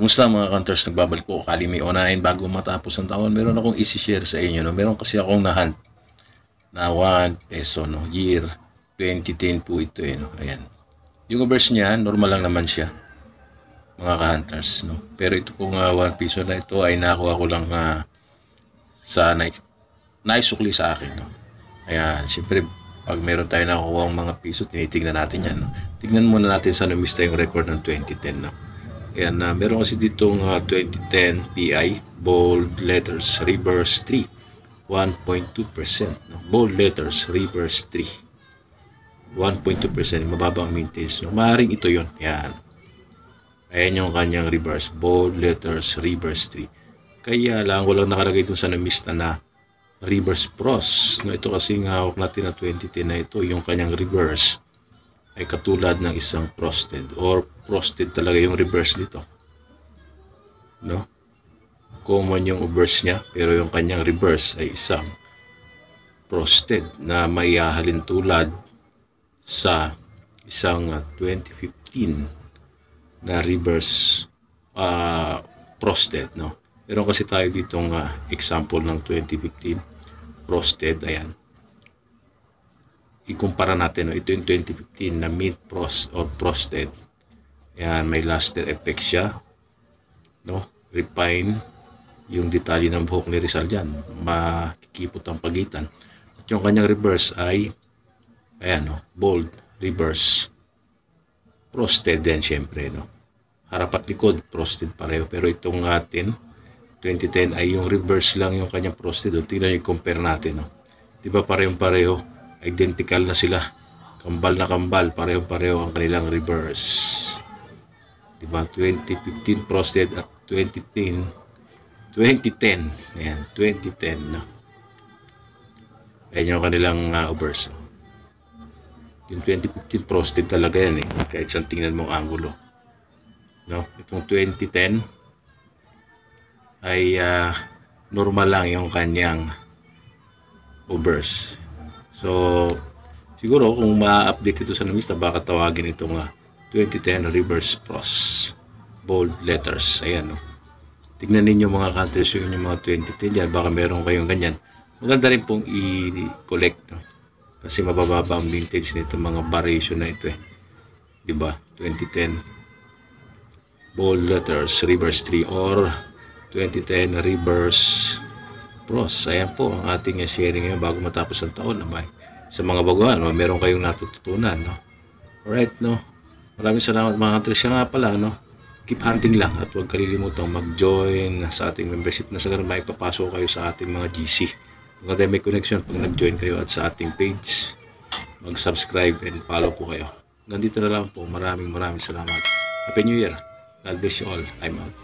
Kumusta mga counters, nagbabalik po. Kali may unahin bago matapos ang taon. Meron akong isi-share sa inyo. No? Meron kasi akong nahunt na 1 peso. No? Year 2010 po ito. No? Ayan. Yung verse niya, normal lang naman siya. Mga ka-hunters. No? Pero ito pong 1 peso na ito ay nakuha ko lang sa naisukli sa akin. No? Ayan. Siyempre, pag meron tayo nakuha ang mga piso, tinitingnan natin yan. No? Tingnan muna natin sa numista yung record ng 2010. No? Ayan, meron kasi ditong 2010 PI, bold letters, reverse 3, 1.2%. No? Bold letters, reverse 3, 1.2%, mababa ang maintenance. No? Maaaring ito yon. Ayan. Ayan yung kanyang reverse, bold letters, reverse 3. Kaya lang, walang nakalagay dun sa namista na reverse pros. No? Ito kasi nga hawak natin na 2010 na ito, yung kanyang reverse ay katulad ng isang frosted or frosted talaga yung reverse dito, no? Common yung reverse niya, pero yung kanyang reverse ay isang frosted na may hahalin tulad sa isang 2015 na reverse frosted, no? Meron kasi tayo ditong example ng 2015 frosted. Ayan, ikumpara natin, no? Ito yung 2015 na mint frost or frosted. Ayan, may luster effect siya, no? Refine yung detalye ng buhok ni Rizal dyan, makikipot ang pagitan. At yung kanyang reverse ay ayan, no? Bold reverse frosted din syempre, no? Harap at likod frosted pareho, pero itong atin 2010 ay yung reverse lang yung kanyang frosted. Tingnan nyo, compare natin, no? Diba parehong-pareho, identical na sila, kambal na kambal, parehong-pareho ang kanilang reverse. Diba? 2015 frosted at 2010. Ayan, 2010, no? Ayan yung kanilang reverse. Yung 2015 frosted talaga yan, eh. Kahit saan tingnan mong angulo, no? Itong 2010 ay normal lang yung kanyang reverse. So, siguro kung ma-update ito sa namista, baka tawagin itong 2010 reverse pros, bold letters. Ayan, no? Tignan ninyo mga counters yung mga 2010 dyan, baka meron kayong ganyan. Maganda rin pong i-collect, no? Kasi mabababa ang vintage nito, mga variation na ito, eh. Diba? 2010 bold letters, reverse 3, or 2010 reverse pros. Ayan po ang ating sharing ngayon bago matapos ang taon. Naman sa mga baguhan, no? Meron kayong natututunan, no? Alright, no? Maraming salamat mga counters. Siya nga pala, no? Keep hunting lang at huwag kalilimutang mag-join sa ating membership na sa ganun maipapasok kayo sa ating mga GC. Maganda may connection pag nag-join kayo at sa ating page. Mag-subscribe and follow po kayo. Nandito na lang po. Maraming salamat. Happy New Year. God bless you all. I'm out.